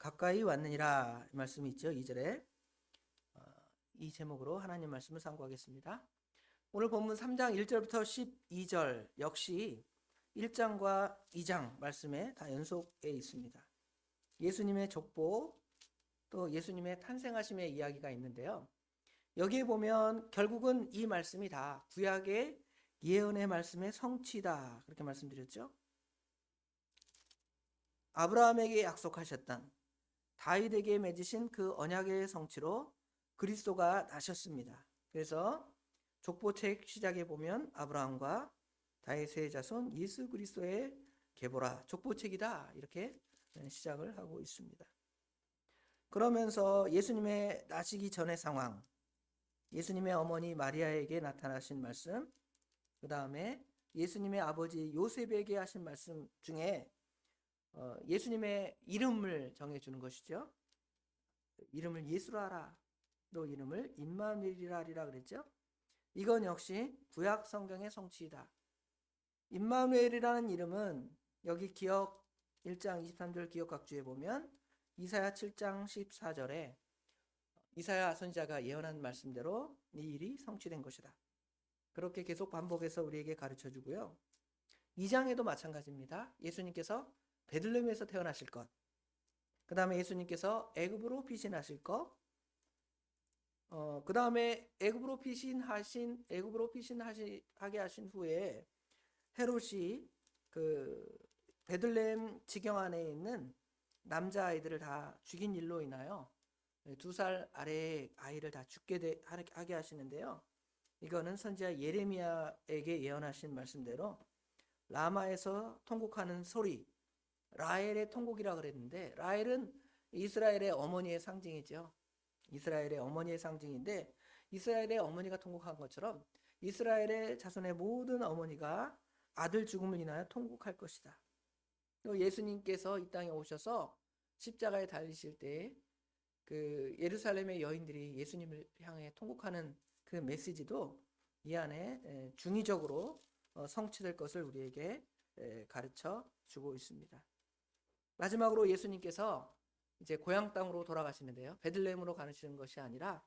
가까이 왔느니라 말씀이 있죠. 2절에 이 제목으로 하나님 말씀을 상고하겠습니다. 오늘 본문 3장 1절부터 12절 역시 1장과 2장 말씀에 다 연속해 있습니다. 예수님의 족보 또 예수님의 탄생하심의 이야기가 있는데요. 여기에 보면 결국은 이 말씀이 다 구약의 예언의 말씀의 성취다 그렇게 말씀드렸죠. 아브라함에게 약속하셨던 다윗에게 맺으신 그 언약의 성취로 그리스도가 나셨습니다. 그래서 족보책 시작에 보면 아브라함과 다윗의 자손 예수 그리스도의 계보라 족보책이다 이렇게 시작을 하고 있습니다. 그러면서 예수님의 나시기 전의 상황, 예수님의 어머니 마리아에게 나타나신 말씀, 그 다음에 예수님의 아버지 요셉에게 하신 말씀 중에 예수님의 이름을 정해주는 것이죠. 이름을 예수라 하라, 또 이름을 임마누엘이라 하리라 그랬죠. 이건 역시 구약 성경의 성취이다. 임마누엘이라는 이름은 여기 기억 1장 23절 기억각주에 보면 이사야 7장 14절에 이사야 선지자가 예언한 말씀대로 이 일이 성취된 것이다. 그렇게 계속 반복해서 우리에게 가르쳐 주고요. 2장에도 마찬가지입니다. 예수님께서 베들레헴에서 태어나실 것, 그 다음에 예수님께서 애굽으로 피신하실 것, 그 다음에 애굽으로 피신하게 하신 후에 헤롯이 그 베들레헴 지경 안에 있는 남자 아이들을 다 죽인 일로 인하여 2살 아래의 아이를 다 죽게 하게 하시는데요. 이거는 선지자 예레미야에게 예언하신 말씀대로 라마에서 통곡하는 소리, 라헬의 통곡이라 그랬는데, 라헬은 이스라엘의 어머니의 상징이죠. 이스라엘의 어머니의 상징인데, 이스라엘의 어머니가 통곡한 것처럼 이스라엘의 자손의 모든 어머니가 아들 죽음을 인하여 통곡할 것이다. 또 예수님께서 이 땅에 오셔서 십자가에 달리실 때 그 예루살렘의 여인들이 예수님을 향해 통곡하는 그 메시지도 이 안에 중의적으로 성취될 것을 우리에게 가르쳐 주고 있습니다. 마지막으로 예수님께서 이제 고향 땅으로 돌아가시는데요. 베들레헴으로 가시는 것이 아니라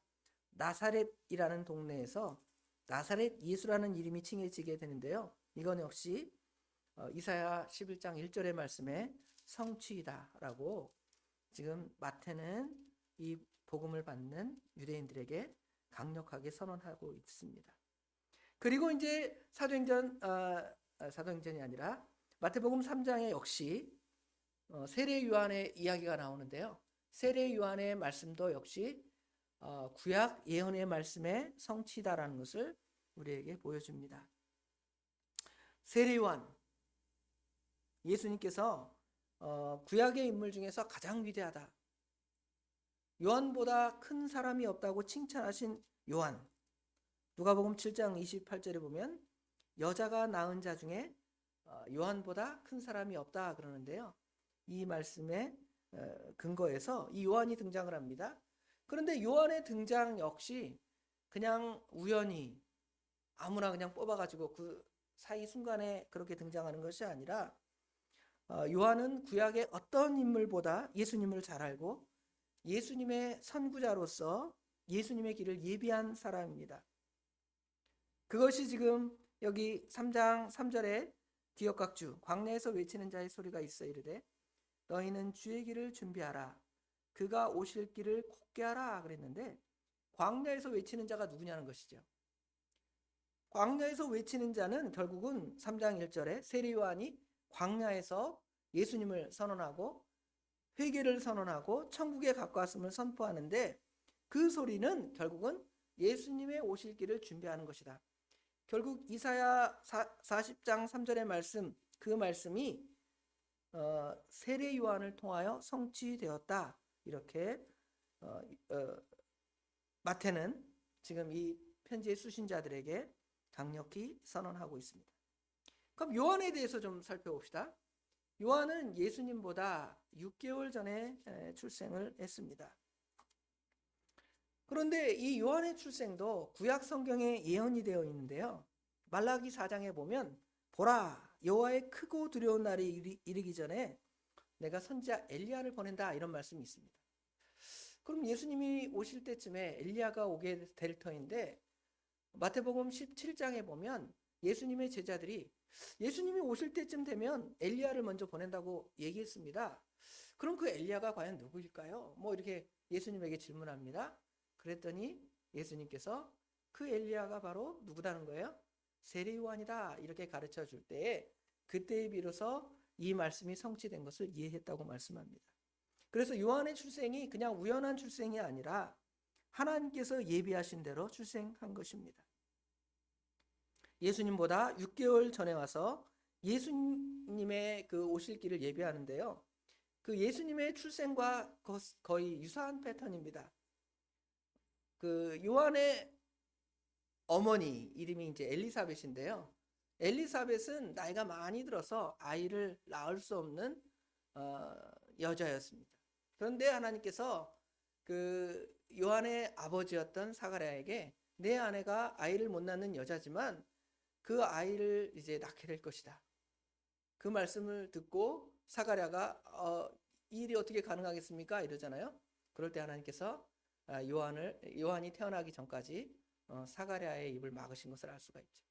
나사렛이라는 동네에서 나사렛 예수라는 이름이 칭해지게 되는데요. 이건 역시 이사야 11장 1절의 말씀에 성취이다라고 지금 마태는 이 복음을 받는 유대인들에게 강력하게 선언하고 있습니다. 그리고 이제 사도행전이 아니라 마태복음 3장에 역시 세례 요한의 이야기가 나오는데요. 세례 요한의 말씀도 역시 구약 예언의 말씀의 성취다라는 것을 우리에게 보여줍니다. 세례 요한, 예수님께서 구약의 인물 중에서 가장 위대하다, 요한보다 큰 사람이 없다고 칭찬하신 요한, 누가복음 7장 28절에 보면 여자가 낳은 자 중에 요한보다 큰 사람이 없다 그러는데요. 이 말씀에 근거해서 이 요한이 등장을 합니다. 그런데 요한의 등장 역시 그냥 우연히 아무나 그냥 뽑아가지고 그 사이 순간에 그렇게 등장하는 것이 아니라 요한은 구약의 어떤 인물보다 예수님을 잘 알고 예수님의 선구자로서 예수님의 길을 예비한 사람입니다. 그것이 지금 여기 3장 3절에 기역각주 광야에서 외치는 자의 소리가 있어 이르되 너희는 주의 길을 준비하라 그가 오실 길을 곧게 하라 그랬는데, 광야에서 외치는 자가 누구냐는 것이죠. 광야에서 외치는 자는 결국은 3장 1절에 세례 요한이 광야에서 예수님을 선언하고 회개를 선언하고 천국에 가까웠음을 선포하는데, 그 소리는 결국은 예수님의 오실 길을 준비하는 것이다. 결국 이사야 40장 3절의 말씀, 그 말씀이 세례 요한을 통하여 성취되었다. 이렇게 마태는 지금 이 편지의 수신자들에게 강력히 선언하고 있습니다. 그럼 요한에 대해서 좀 살펴봅시다. 요한은 예수님보다 6개월 전에 출생을 했습니다. 그런데 이 요한의 출생도 구약 성경에 예언이 되어 있는데요. 말라기 4장에 보면 보라 여호와의 크고 두려운 날이 이르기 전에 내가 선지자 엘리야를 보낸다 이런 말씀이 있습니다. 그럼 예수님이 오실 때쯤에 엘리야가 오게 될 터인데 마태복음 17장에 보면 예수님의 제자들이 예수님이 오실 때쯤 되면 엘리야를 먼저 보낸다고 얘기했습니다. 그럼 그 엘리야가 과연 누구일까요? 뭐 이렇게 예수님에게 질문합니다. 그랬더니 예수님께서 그 엘리야가 바로 누구다는 거예요? 세례 요한이다 이렇게 가르쳐 줄 때에 그때에 비로소 이 말씀이 성취된 것을 이해했다고 말씀합니다. 그래서 요한의 출생이 그냥 우연한 출생이 아니라 하나님께서 예비하신 대로 출생한 것입니다. 예수님보다 6개월 전에 와서 예수님의 그 오실 길을 예비하는데요. 그 예수님의 출생과 거의 유사한 패턴입니다. 그 요한의 어머니 이름이 이제 엘리사벳인데요. 엘리사벳은 나이가 많이 들어서 아이를 낳을 수 없는 여자였습니다. 그런데 하나님께서 그 요한의 아버지였던 사가랴에게 내 아내가 아이를 못 낳는 여자지만 그 아이를 이제 낳게 될 것이다. 그 말씀을 듣고 사가랴가 이 일이 어떻게 가능하겠습니까? 이러잖아요. 그럴 때 하나님께서 요한이 태어나기 전까지 사가랴의 입을 막으신 것을 알 수가 있죠.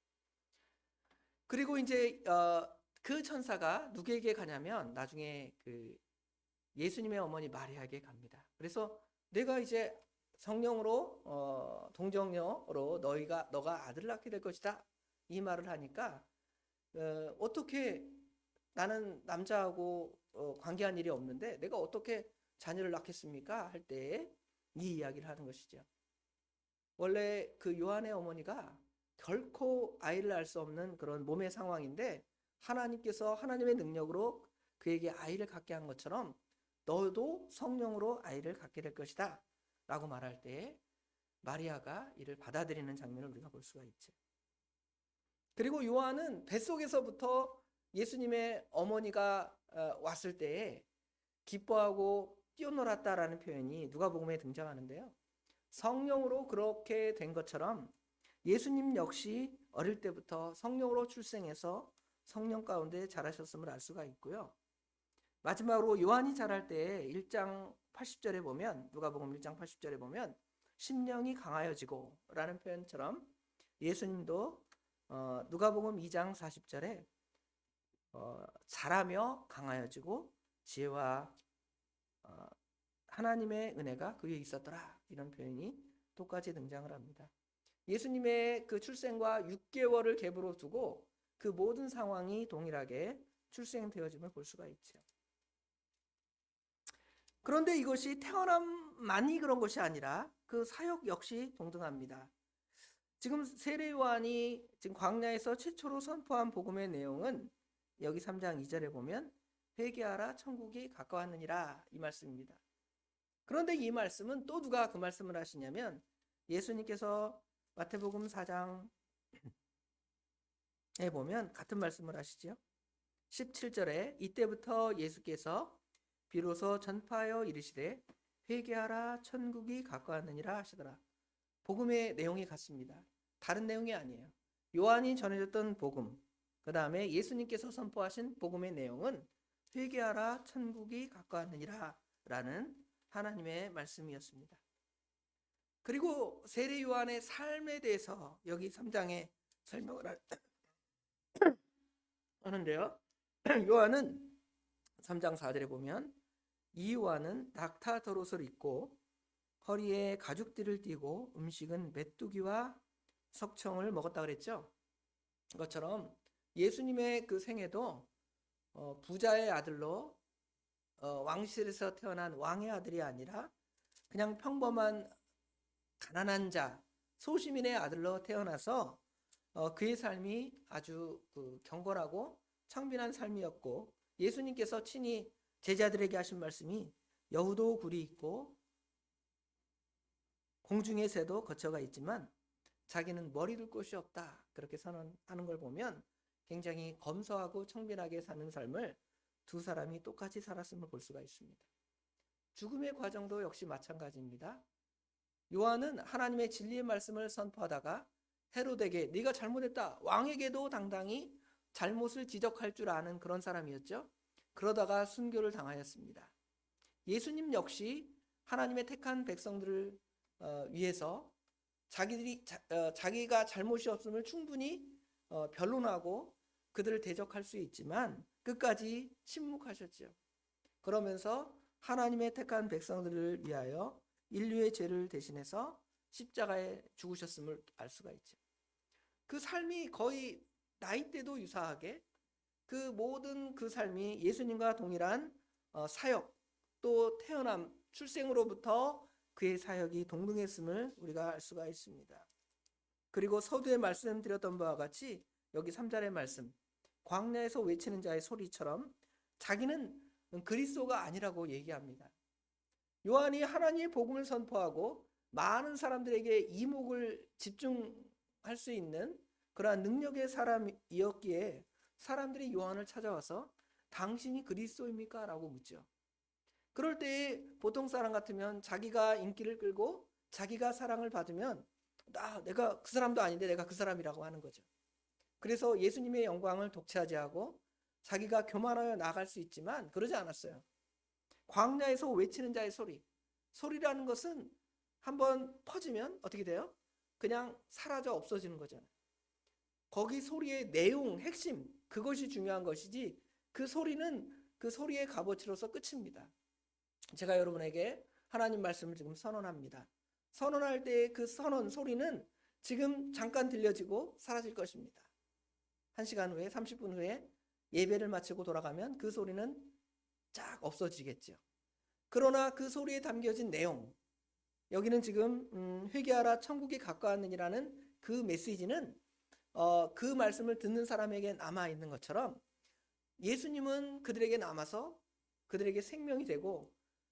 그리고 이제 그 천사가 누구에게 가냐면 나중에 그 예수님의 어머니 마리아에게 갑니다. 그래서 내가 이제 성령으로 동정녀로 너가 아들을 낳게 될 것이다 이 말을 하니까 어떻게 나는 남자하고 관계한 일이 없는데 내가 어떻게 자녀를 낳겠습니까? 할 때 이 이야기를 하는 것이죠. 원래 그 요한의 어머니가 결코 아이를 낳을 수 없는 그런 몸의 상황인데 하나님께서 하나님의 능력으로 그에게 아이를 갖게 한 것처럼 너도 성령으로 아이를 갖게 될 것이다 라고 말할 때 마리아가 이를 받아들이는 장면을 우리가 볼 수가 있죠. 그리고 요한은 뱃속에서부터 예수님의 어머니가 왔을 때에 기뻐하고 뛰어놀았다라는 표현이 누가복음에 등장하는데요. 성령으로 그렇게 된 것처럼 예수님 역시 어릴 때부터 성령으로 출생해서 성령 가운데 자라셨음을 알 수가 있고요. 마지막으로 요한이 자랄 때 1장 80절에 보면 누가복음 1장 80절에 보면 심령이 강하여지고 라는 표현처럼 예수님도 누가복음 2장 40절에 자라며 강하여지고 지혜와 하나님의 은혜가 그 위에 있었더라 이런 표현이 똑같이 등장을 합니다. 예수님의 그 출생과 6개월을 갭으로 두고 그 모든 상황이 동일하게 출생되어짐을 볼 수가 있죠. 그런데 이것이 태어남만이 그런 것이 아니라 그 사역 역시 동등합니다. 지금 세례 요한이 지금 광야에서 최초로 선포한 복음의 내용은 여기 3장 2절에 보면 회개하라 천국이 가까웠느니라 이 말씀입니다. 그런데 이 말씀은 또 누가 그 말씀을 하시냐면 예수님께서 마태복음 4장에 보면 같은 말씀을 하시죠. 17절에 이때부터 예수께서 비로소 전파하여 이르시되 회개하라 천국이 가까웠느니라 하시더라. 복음의 내용이 같습니다. 다른 내용이 아니에요. 요한이 전해줬던 복음, 그 다음에 예수님께서 선포하신 복음의 내용은 회개하라 천국이 가까웠느니라 라는 하나님의 말씀이었습니다. 그리고 세례 요한의 삶에 대해서 여기 3장에 설명을 하는데요. 요한은 3장 4절에 보면 이 요한은 낙타더롯을 입고 허리에 가죽띠를 띠고 음식은 메뚜기와 석청을 먹었다 그랬죠. 그것처럼 예수님의 그 생애도 부자의 아들로 왕실에서 태어난 왕의 아들이 아니라 그냥 평범한 가난한 자, 소시민의 아들로 태어나서 그의 삶이 아주 경건하고 청빈한 삶이었고 예수님께서 친히 제자들에게 하신 말씀이 여우도 굴이 있고 공중의 새도 거처가 있지만 자기는 머리 둘 곳이 없다 그렇게 선언하는 걸 보면 굉장히 검소하고 청빈하게 사는 삶을 두 사람이 똑같이 살았음을 볼 수가 있습니다. 죽음의 과정도 역시 마찬가지입니다. 요한은 하나님의 진리의 말씀을 선포하다가 헤롯에게 네가 잘못했다 왕에게도 당당히 잘못을 지적할 줄 아는 그런 사람이었죠. 그러다가 순교를 당하였습니다. 예수님 역시 하나님의 택한 백성들을 위해서 자기가 잘못이 없음을 충분히 변론하고 그들을 대적할 수 있지만 끝까지 침묵하셨죠. 그러면서 하나님의 택한 백성들을 위하여 인류의 죄를 대신해서 십자가에 죽으셨음을 알 수가 있죠. 그 삶이 거의 나이대도 유사하게 그 모든 그 삶이 예수님과 동일한 사역, 또 태어남, 출생으로부터 그의 사역이 동등했음을 우리가 알 수가 있습니다. 그리고 서두에 말씀드렸던 바와 같이 여기 3절의 말씀, 광야에서 외치는 자의 소리처럼 자기는 그리스도가 아니라고 얘기합니다. 요한이 하나님의 복음을 선포하고 많은 사람들에게 이목을 집중할 수 있는 그러한 능력의 사람이었기에 사람들이 요한을 찾아와서 당신이 그리스도입니까? 라고 묻죠. 그럴 때에 보통 사람 같으면 자기가 인기를 끌고 자기가 사랑을 받으면 내가 그 사람도 아닌데 내가 그 사람이라고 하는 거죠. 그래서 예수님의 영광을 독차지하고 자기가 교만하여 나갈 수 있지만 그러지 않았어요. 광야에서 외치는 자의 소리라는 것은 한번 퍼지면 어떻게 돼요? 그냥 사라져 없어지는 거잖아요. 거기 소리의 내용, 핵심, 그것이 중요한 것이지 그 소리는 그 소리의 값어치로서 끝입니다. 제가 여러분에게 하나님 말씀을 지금 선언합니다. 선언할 때의 그 선언 소리는 지금 잠깐 들려지고 사라질 것입니다. 1시간 후에, 30분 후에 예배를 마치고 돌아가면 그 소리는 쫙 없어지겠죠. 그러나 그 소리에 담겨진 내용, 여기는 지금 회개하라 천국이 가까웠느니라는 그 메시지는 그 말씀을 듣는 사람에게 남아있는 것처럼 예수님은 그들에게 남아서 그들에게 생명이 되고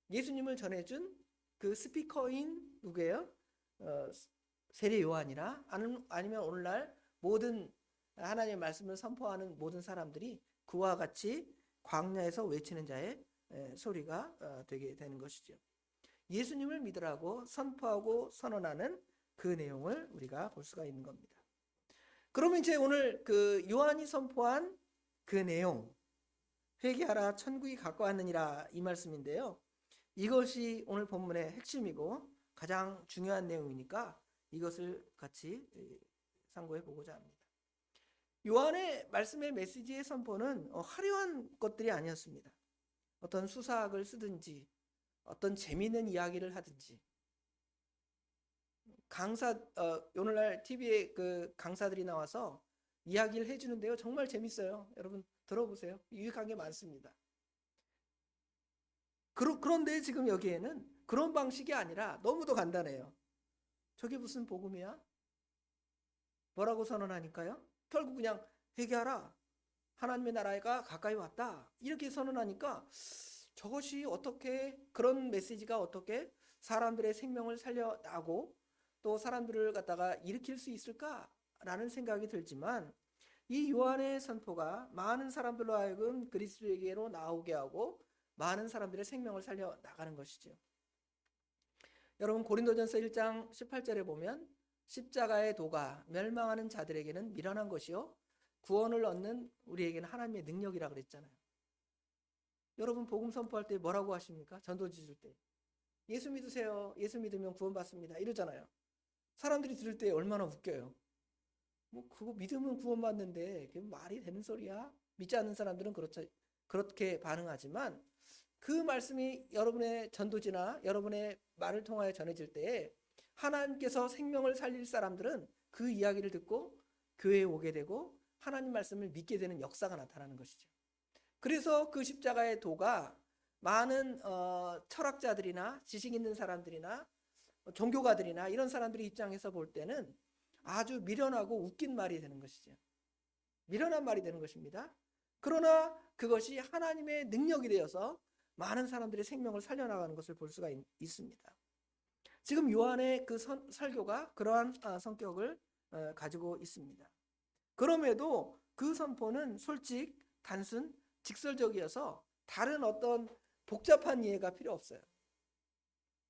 예수님을 전해준 그 스피커인 누구예요? 세례 요한이라 아니면 오늘날 모든 하나님의 말씀을 선포하는 모든 사람들이 그와 같이 광야에서 외치는 자의 소리가 되게 되는 것이죠. 예수님을 믿으라고 선포하고 선언하는 그 내용을 우리가 볼 수가 있는 겁니다. 그러면 이제 오늘 그 요한이 선포한 그 내용, 회개하라 천국이 가까웠느니라 이 말씀인데요. 이것이 오늘 본문의 핵심이고 가장 중요한 내용이니까 이것을 같이 상고해 보고자 합니다. 요한의 말씀의 메시지의 선포는 화려한 것들이 아니었습니다. 어떤 수사학을 쓰든지 어떤 재미있는 이야기를 하든지 오늘날 TV에 그 강사들이 나와서 이야기를 해주는데요. 정말 재밌어요. 여러분 들어보세요. 유익한 게 많습니다. 그런데 지금 여기에는 그런 방식이 아니라 너무도 간단해요. 저게 무슨 복음이야? 뭐라고 선언하니까요? 결국 그냥 회개하라. 하나님의 나라가 가까이 왔다. 이렇게 선언하니까 저것이 어떻게 그런 메시지가 어떻게 사람들의 생명을 살려나고 또 사람들을 갖다가 일으킬 수 있을까라는 생각이 들지만 이 요한의 선포가 많은 사람들로 하여금 그리스도에게로 나오게 하고 많은 사람들의 생명을 살려 나가는 것이죠. 여러분 고린도전서 1장 18절에 보면 십자가의 도가 멸망하는 자들에게는 미련한 것이요 구원을 얻는 우리에게는 하나님의 능력이라 그랬잖아요. 여러분 복음 선포할 때 뭐라고 하십니까? 전도지 줄 때 예수 믿으세요. 예수 믿으면 구원받습니다. 이러잖아요. 사람들이 들을 때 얼마나 웃겨요. 뭐 그거 믿으면 구원받는데 그게 말이 되는 소리야? 믿지 않는 사람들은 그렇게 반응하지만 그 말씀이 여러분의 전도지나 여러분의 말을 통하여 전해질 때에 하나님께서 생명을 살릴 사람들은 그 이야기를 듣고 교회에 오게 되고 하나님 말씀을 믿게 되는 역사가 나타나는 것이죠. 그래서 그 십자가의 도가 많은 철학자들이나 지식 있는 사람들이나 종교가들이나 이런 사람들의 입장에서 볼 때는 아주 미련하고 웃긴 말이 되는 것이죠. 미련한 말이 되는 것입니다. 그러나 그것이 하나님의 능력이 되어서 많은 사람들의 생명을 살려나가는 것을 볼 수가 있습니다. 지금 요한의 그 설교가 그러한 성격을 가지고 있습니다. 그럼에도 그 선포는 솔직, 단순, 직설적이어서 다른 어떤 복잡한 이해가 필요 없어요.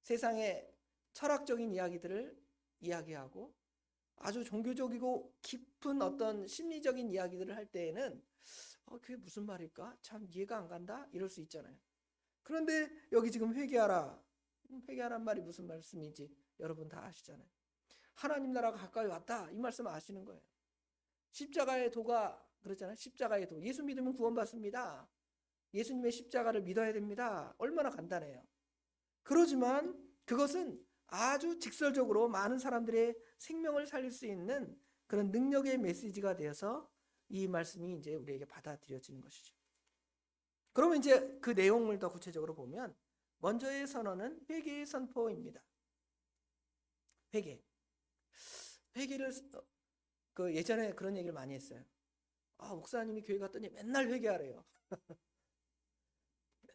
세상의 철학적인 이야기들을 이야기하고 아주 종교적이고 깊은 어떤 심리적인 이야기들을 할 때에는 그게 무슨 말일까? 참 이해가 안 간다? 이럴 수 있잖아요. 그런데 여기 지금 회개하라. 회개하란 말이 무슨 말씀인지 여러분 다 아시잖아요. 하나님 나라가 가까이 왔다. 이 말씀 아시는 거예요. 십자가의 도가 그렇잖아요. 십자가의 도. 예수 믿으면 구원받습니다. 예수님의 십자가를 믿어야 됩니다. 얼마나 간단해요. 그러지만 그것은 아주 직설적으로 많은 사람들의 생명을 살릴 수 있는 그런 능력의 메시지가 되어서 이 말씀이 이제 우리에게 받아들여지는 것이죠. 그러면 이제 그 내용을 더 구체적으로 보면 먼저의 선언은 회개의 선포입니다. 회개를 그 예전에 그런 얘기를 많이 했어요. 목사님이 교회 갔더니 맨날 회개하래요.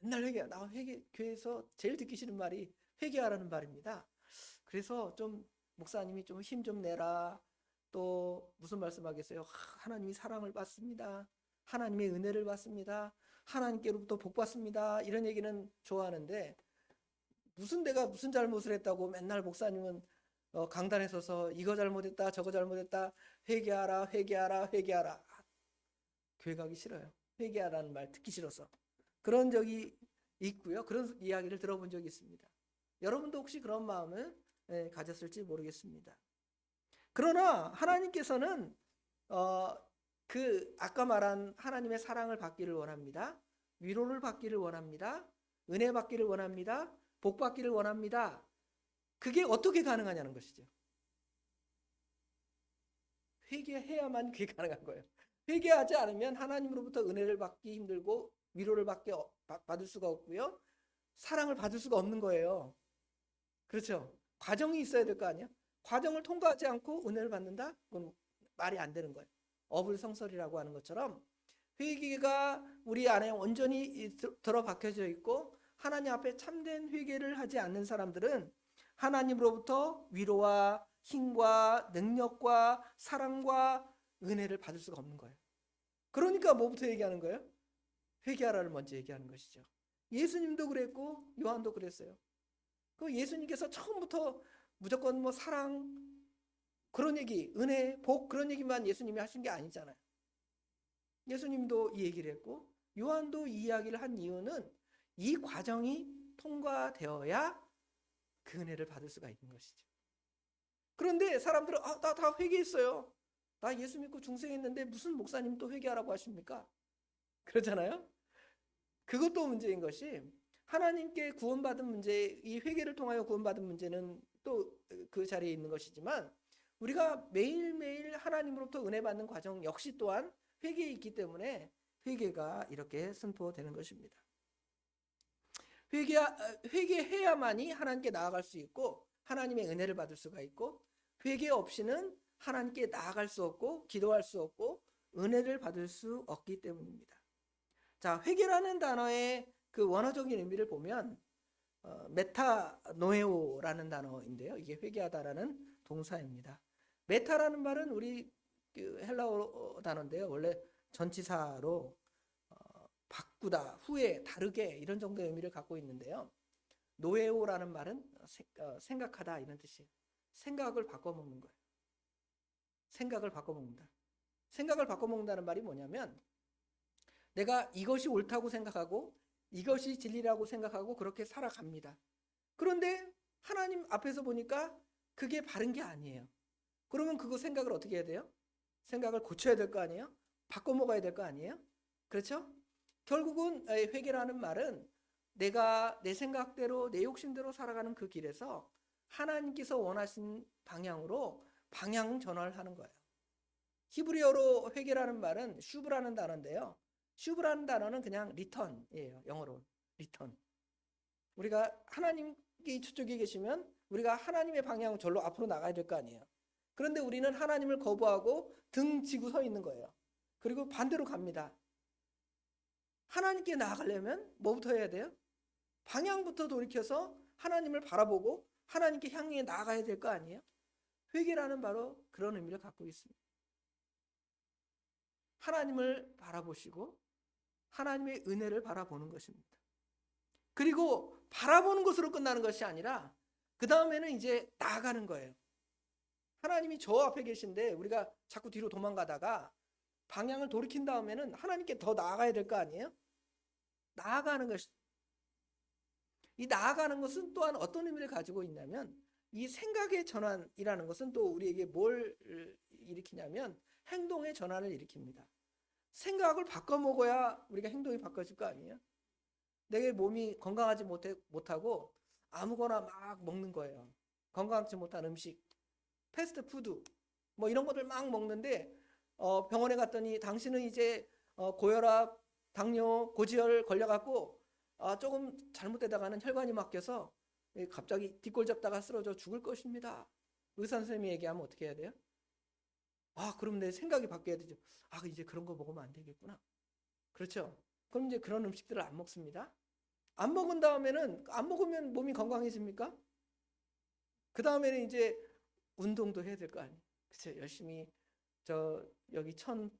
맨날 회개. 나 교회에서 제일 듣기 싫은 말이 회개하라는 말입니다. 그래서 좀 목사님이 좀 힘 좀 내라. 또 무슨 말씀하겠어요? 하나님이 사랑을 받습니다. 하나님의 은혜를 받습니다. 하나님께로부터 복 받습니다. 이런 얘기는 좋아하는데 내가 무슨 잘못을 했다고 맨날 목사님은 강단에 서서 이거 잘못했다 저거 잘못했다 회개하라 회개하라 회개하라. 교회 가기 싫어요. 회개하라는 말 듣기 싫어서. 그런 적이 있고요. 그런 이야기를 들어본 적이 있습니다. 여러분도 혹시 그런 마음을 가졌을지 모르겠습니다. 그러나 하나님께서는 그 아까 말한 하나님의 사랑을 받기를 원합니다. 위로를 받기를 원합니다. 은혜 받기를 원합니다. 복 받기를 원합니다. 그게 어떻게 가능하냐는 것이죠. 회개해야만 그게 가능한 거예요. 회개하지 않으면 하나님으로부터 은혜를 받기 힘들고 위로를 받을 수가 없고요. 사랑을 받을 수가 없는 거예요. 그렇죠? 과정이 있어야 될 거 아니야? 과정을 통과하지 않고 은혜를 받는다? 그건 말이 안 되는 거예요. 어불성설이라고 하는 것처럼 회개가 우리 안에 온전히 들어박혀져 있고 하나님 앞에 참된 회개를 하지 않는 사람들은 하나님으로부터 위로와 힘과 능력과 사랑과 은혜를 받을 수가 없는 거예요. 그러니까 뭐부터 얘기하는 거예요? 회개하라를 먼저 얘기하는 것이죠. 예수님도 그랬고 요한도 그랬어요. 그 예수님께서 처음부터 무조건 뭐 사랑 그런 얘기, 은혜, 복 그런 얘기만 예수님이 하신 게 아니잖아요. 예수님도 이 얘기를 했고 요한도 이 이야기를 한 이유는 이 과정이 통과되어야 그 은혜를 받을 수가 있는 것이죠. 그런데 사람들은 나 다 회개했어요. 나 예수 믿고 중생했는데 무슨 목사님 또 회개하라고 하십니까? 그러잖아요. 그것도 문제인 것이 하나님께 구원받은 문제, 이 회개를 통하여 구원받은 문제는 또 그 자리에 있는 것이지만 우리가 매일매일 하나님으로부터 은혜 받는 과정 역시 또한 회개에 있기 때문에 회개가 이렇게 선포되는 것입니다. 회개해야만이 하나님께 나아갈 수 있고 하나님의 은혜를 받을 수가 있고 회개 없이는 하나님께 나아갈 수 없고 기도할 수 없고 은혜를 받을 수 없기 때문입니다. 자, 회개라는 단어의 그 원어적인 의미를 보면 메타노에오라는 단어인데요. 이게 회개하다라는 동사입니다. 메타라는 말은 우리 그 헬라어 단어인데요. 원래 전치사로 바꾸다, 후에, 다르게 이런 정도의 의미를 갖고 있는데요. 노에오라는 말은 생각하다 이런 뜻이에요. 생각을 바꿔먹는 거예요. 생각을 바꿔먹는다. 생각을 바꿔먹는다는 말이 뭐냐면 내가 이것이 옳다고 생각하고 이것이 진리라고 생각하고 그렇게 살아갑니다. 그런데 하나님 앞에서 보니까 그게 바른 게 아니에요. 그러면 그거 생각을 어떻게 해야 돼요? 생각을 고쳐야 될 거 아니에요? 바꿔먹어야 될 거 아니에요? 그렇죠? 결국은 회개라는 말은 내가 내 생각대로 내 욕심대로 살아가는 그 길에서 하나님께서 원하신 방향으로 방향 전환을 하는 거예요. 히브리어로 회개라는 말은 슈브라는 단어인데요. 슈브라는 단어는 그냥 리턴이에요. 영어로 리턴. 우리가 하나님이 저쪽에 계시면 우리가 하나님의 방향 절로 앞으로 나가야 될 거 아니에요. 그런데 우리는 하나님을 거부하고 등 지고 서 있는 거예요. 그리고 반대로 갑니다. 하나님께 나아가려면 뭐부터 해야 돼요? 방향부터 돌이켜서 하나님을 바라보고 하나님께 향해 나아가야 될 거 아니에요? 회개라는 바로 그런 의미를 갖고 있습니다. 하나님을 바라보시고 하나님의 은혜를 바라보는 것입니다. 그리고 바라보는 것으로 끝나는 것이 아니라 그 다음에는 이제 나아가는 거예요. 하나님이 저 앞에 계신데 우리가 자꾸 뒤로 도망가다가 방향을 돌이킨 다음에는 하나님께 더 나아가야 될 거 아니에요? 나아가는 것이, 이 나아가는 것은 또한 어떤 의미를 가지고 있냐면, 이 생각의 전환이라는 것은 또 우리에게 뭘 일으키냐면 행동의 전환을 일으킵니다. 생각을 바꿔 먹어야 우리가 행동이 바꿔질 거 아니에요? 내 몸이 건강하지 못하고 아무거나 막 먹는 거예요. 건강하지 못한 음식, 패스트푸드 뭐 이런 것들 막 먹는데 병원에 갔더니 당신은 이제 고혈압, 당뇨, 고지혈 걸려갖고 조금 잘못되다가는 혈관이 막혀서 갑자기 뒷골 잡다가 쓰러져 죽을 것입니다. 의사 선생님이 얘기하면 어떻게 해야 돼요? 그럼 내 생각이 바뀌어야 되죠. 이제 그런 거 먹으면 안 되겠구나. 그렇죠? 그럼 이제 그런 음식들을 안 먹습니다. 안 먹은 다음에는, 안 먹으면 몸이 건강해집니까? 그 다음에는 이제 운동도 해야 될 거 아니에요. 그쵸? 열심히 여기 천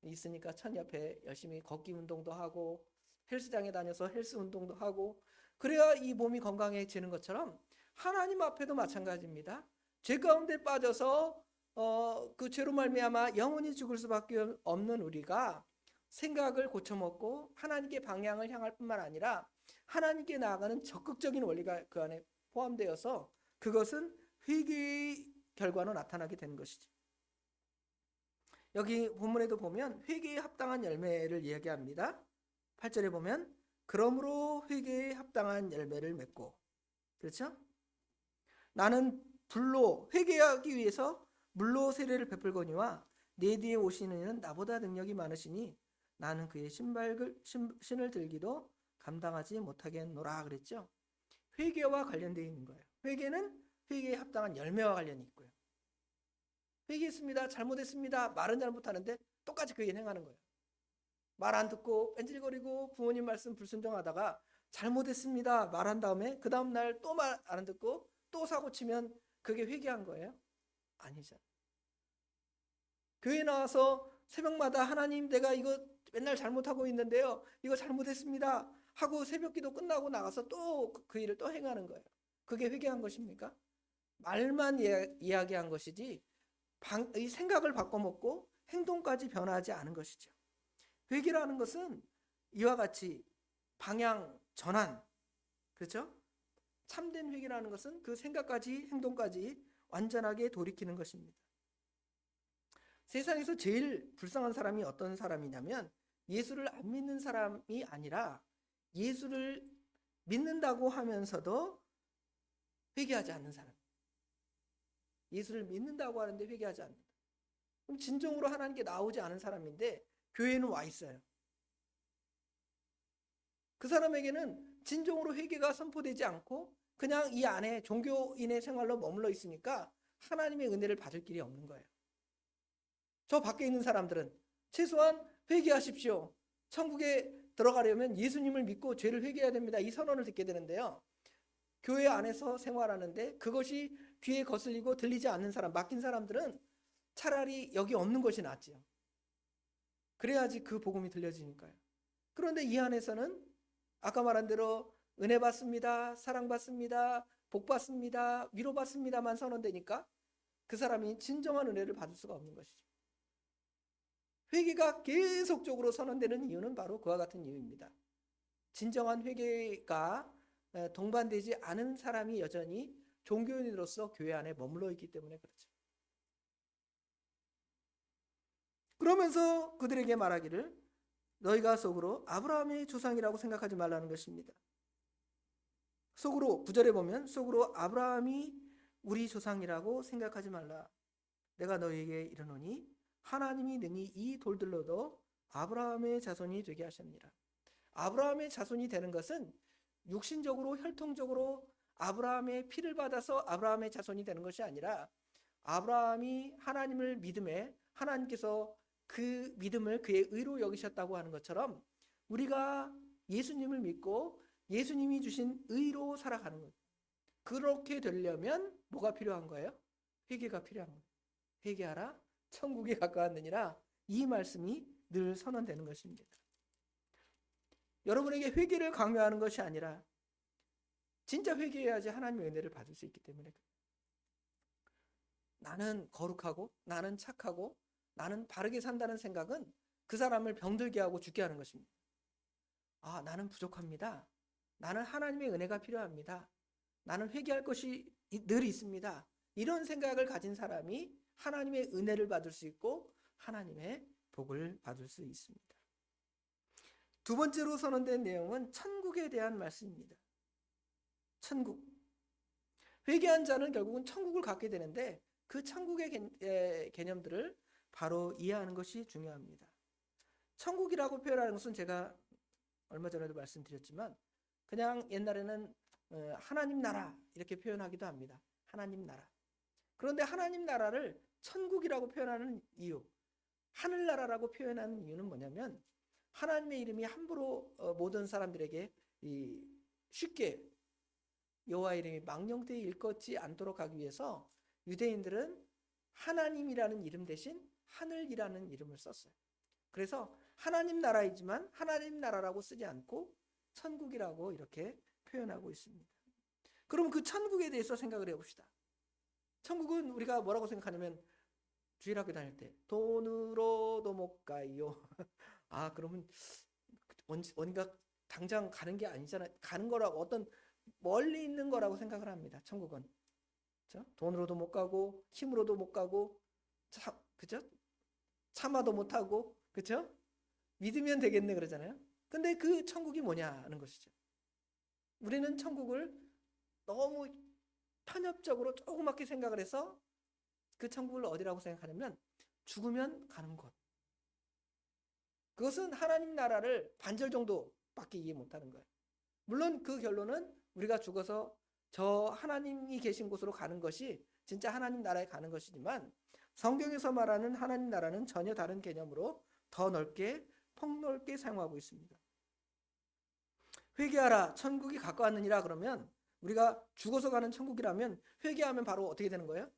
있으니까 천 옆에 열심히 걷기 운동도 하고 헬스장에 다녀서 헬스 운동도 하고 그래야 이 몸이 건강해지는 것처럼 하나님 앞에도 마찬가지입니다. 죄 가운데 빠져서 그 죄로 말미암아 영원히 죽을 수밖에 없는 우리가 생각을 고쳐먹고 하나님께 방향을 향할 뿐만 아니라 하나님께 나아가는 적극적인 원리가 그 안에 포함되어서 그것은 회개의 결과로 나타나게 되는 것이죠. 여기 본문에도 보면 회개에 합당한 열매를 이야기합니다. 8절에 보면 그러므로 회개에 합당한 열매를 맺고, 그렇죠? 나는 불로 회개하기 위해서 물로 세례를 베풀거니와 내 뒤에 오시는 이는 나보다 능력이 많으시니 나는 그의 신을 들기도 감당하지 못하겠노라 그랬죠. 회개와 관련되어 있는 거예요. 회개는 회개에 합당한 열매와 관련이 있고요. 회개했습니다. 잘못했습니다. 말은 잘못하는데 똑같이 그 일 행하는 거예요. 말 안 듣고 뺀질거리고 부모님 말씀 불순종하다가 잘못했습니다. 말한 다음에 그 다음 날 또 말 안 듣고 또 사고 치면 그게 회개한 거예요? 아니죠. 교회 나와서 새벽마다 하나님 내가 이거 맨날 잘못하고 있는데요. 이거 잘못했습니다. 하고 새벽기도 끝나고 나가서 또 그 일을 또 행하는 거예요. 그게 회개한 것입니까? 말만 이야기한 것이지 이 생각을 바꿔먹고 행동까지 변하지 않은 것이죠. 회개라는 것은 이와 같이 방향 전환, 그렇죠? 참된 회개라는 것은 그 생각까지 행동까지 완전하게 돌이키는 것입니다. 세상에서 제일 불쌍한 사람이 어떤 사람이냐면 예수를 안 믿는 사람이 아니라 예수를 믿는다고 하면서도 회개하지 않는 사람. 예수를 믿는다고 하는데 회개하지 않는다. 그럼 진정으로 하나님께 나오지 않은 사람인데 교회에는 와 있어요. 그 사람에게는 진정으로 회개가 선포되지 않고 그냥 이 안에 종교인의 생활로 머물러 있으니까 하나님의 은혜를 받을 길이 없는 거예요. 저 밖에 있는 사람들은 최소한 회개하십시오. 천국에 들어가려면 예수님을 믿고 죄를 회개해야 됩니다. 이 선언을 듣게 되는데요. 교회 안에서 생활하는데 그것이 귀에 거슬리고 들리지 않는 사람, 맡긴 사람들은 차라리 여기 없는 것이 낫지요. 그래야지 그 복음이 들려지니까요. 그런데 이 안에서는 아까 말한 대로 은혜 받습니다, 사랑 받습니다, 복 받습니다, 위로 받습니다만 선언되니까 그 사람이 진정한 은혜를 받을 수가 없는 것이죠. 회개가 계속적으로 선언되는 이유는 바로 그와 같은 이유입니다. 진정한 회개가 동반되지 않은 사람이 여전히 종교인으로서 교회 안에 머물러 있기 때문에 그렇죠. 그러면서 그들에게 말하기를 너희가 속으로 아브라함의 조상이라고 생각하지 말라는 것입니다. 속으로 9절에 보면 속으로 아브라함이 우리 조상이라고 생각하지 말라. 내가 너희에게 이르노니 하나님이 능히 이 돌들로도 아브라함의 자손이 되게 하십니다. 아브라함의 자손이 되는 것은 육신적으로 혈통적으로 아브라함의 피를 받아서 아브라함의 자손이 되는 것이 아니라 아브라함이 하나님을 믿음에 하나님께서 그 믿음을 그의 의로 여기셨다고 하는 것처럼 우리가 예수님을 믿고 예수님이 주신 의로 살아가는 것. 그렇게 되려면 뭐가 필요한 거예요? 회개가 필요한 거예요. 회개하라 천국에 가까웠느니라 이 말씀이 늘 선언되는 것입니다. 여러분에게 회개를 강요하는 것이 아니라 진짜 회개해야지 하나님의 은혜를 받을 수 있기 때문에 나는 거룩하고 나는 착하고 나는 바르게 산다는 생각은 그 사람을 병들게 하고 죽게 하는 것입니다. 아, 나는 부족합니다. 나는 하나님의 은혜가 필요합니다. 나는 회개할 것이 늘 있습니다. 이런 생각을 가진 사람이 하나님의 은혜를 받을 수 있고 하나님의 복을 받을 수 있습니다. 두 번째로 선언된 내용은 천국에 대한 말씀입니다. 천국. 회개한 자는 결국은 천국을 갖게 되는데 그 천국의 개념들을 바로 이해하는 것이 중요합니다. 천국이라고 표현하는 것은 제가 얼마 전에도 말씀드렸지만 그냥 옛날에는 하나님 나라 이렇게 표현하기도 합니다. 하나님 나라. 그런데 하나님 나라를 천국이라고 표현하는 이유, 하늘나라라고 표현하는 이유는 뭐냐면 하나님의 이름이 함부로 모든 사람들에게 쉽게 여호와 이름이 망령되이 일컫지 않도록 하기 위해서 유대인들은 하나님이라는 이름 대신 하늘이라는 이름을 썼어요. 그래서 하나님 나라이지만 하나님 나라라고 쓰지 않고 천국이라고 이렇게 표현하고 있습니다. 그럼 그 천국에 대해서 생각을 해봅시다. 천국은 우리가 뭐라고 생각하냐면 주일학교 다닐 때 돈으로도 못 가요. 아, 그러면 어딘가 당장 가는 게 아니잖아요. 가는 거라고 어떤 멀리 있는 거라고 생각을 합니다. 천국은. 그렇죠? 돈으로도 못 가고 힘으로도 못 가고 그죠? 참아도 못 하고 그렇죠? 믿으면 되겠네 그러잖아요. 근데 그 천국이 뭐냐는 것이죠. 우리는 천국을 너무 편협적으로 조그맣게 생각을 해서 그 천국을 어디라고 생각하냐면 죽으면 가는 곳. 그것은 하나님 나라를 반절 정도밖에 이해 못하는 거예요. 물론 그 결론은 우리가 죽어서 저 하나님이 계신 곳으로 가는 것이 진짜 하나님 나라에 가는 것이지만 성경에서 말하는 하나님 나라는 전혀 다른 개념으로 더 넓게 폭넓게 사용하고 있습니다. 회개하라 천국이 가까웠느니라 그러면 우리가 죽어서 가는 천국이라면 회개하면 바로 어떻게 되는 거예요?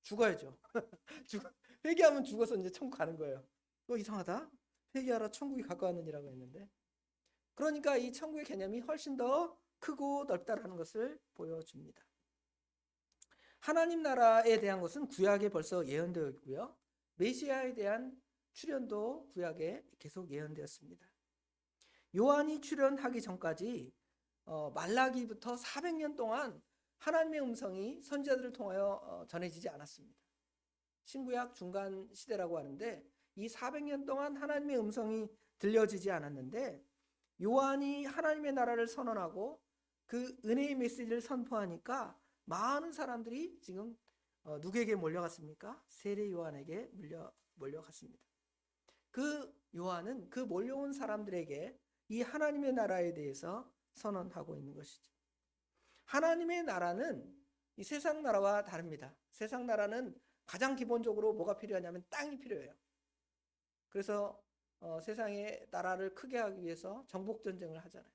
죽어야죠. 회개하면 죽어서 이제 천국 가는 거예요. 이상하다. 회개하라 천국이 가까웠느니라고 했는데 그러니까 이 천국의 개념이 훨씬 더 크고 넓다라는 것을 보여줍니다. 하나님 나라에 대한 것은 구약에 벌써 예언되어 있고요. 메시아에 대한 출현도 구약에 계속 예언되었습니다. 요한이 출현하기 전까지 말라기부터 400년 동안 하나님의 음성이 선지자들을 통하여 전해지지 않았습니다. 신구약 중간 시대라고 하는데 이 400년 동안 하나님의 음성이 들려지지 않았는데 요한이 하나님의 나라를 선언하고 그 은혜의 메시지를 선포하니까 많은 사람들이 지금 누구에게 몰려갔습니까? 세례 요한에게 몰려갔습니다. 그 요한은 그 몰려온 사람들에게 이 하나님의 나라에 대해서 선언하고 있는 것이죠. 하나님의 나라는 이 세상 나라와 다릅니다. 세상 나라는 가장 기본적으로 뭐가 필요하냐면 땅이 필요해요. 그래서 세상의 나라를 크게 하기 위해서 정복 전쟁을 하잖아요.